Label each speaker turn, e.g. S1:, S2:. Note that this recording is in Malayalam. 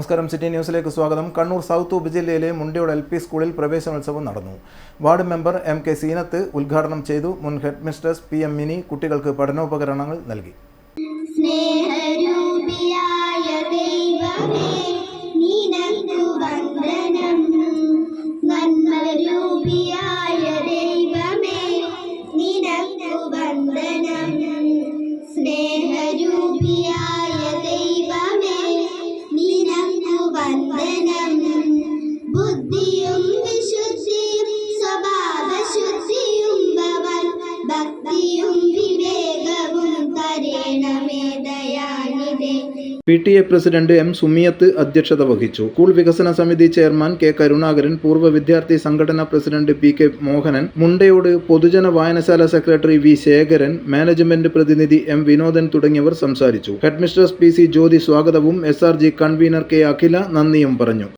S1: നമസ്കാരം, സിറ്റി ന്യൂസിലേക്ക് സ്വാഗതം. കണ്ണൂർ സൗത്ത് ഉപജില്ലയിലെ മുണ്ടയോട് LP സ്കൂളിൽ പ്രവേശനോത്സവം നടന്നു. വാർഡ് മെമ്പർ MK സീനത്ത് ഉദ്ഘാടനം ചെയ്തു. മുൻ ഹെഡ് മിസ്ട്രസ് PM മിനി കുട്ടികൾക്ക് പഠനോപകരണങ്ങൾ നൽകി.
S2: ബുദ്ധിയും വിശുദ്ധിയും സ്വഭാവശുദ്ധിയും ഭക്തിയും വിവേകവും തരേണമേ ദയാനിധേ.
S1: PTA പ്രസിഡന്റ് M സുമിയത്ത് അധ്യക്ഷത വഹിച്ചു. സ്കൂൾ വികസന സമിതി ചെയർമാൻ K കരുണാകരൻ, പൂർവ്വ വിദ്യാർത്ഥി സംഘടനാ പ്രസിഡന്റ് PK മോഹനൻ, മുണ്ടയോട് പൊതുജന വായനശാല സെക്രട്ടറി V ശേഖരൻ, മാനേജ്മെന്റ് പ്രതിനിധി M വിനോദൻ തുടങ്ങിയവർ സംസാരിച്ചു. ഹെഡ് മിസ്ട്രസ് PC ജ്യോതി സ്വാഗതവും SRG കൺവീനർ K അഖില നന്ദിയും പറഞ്ഞു.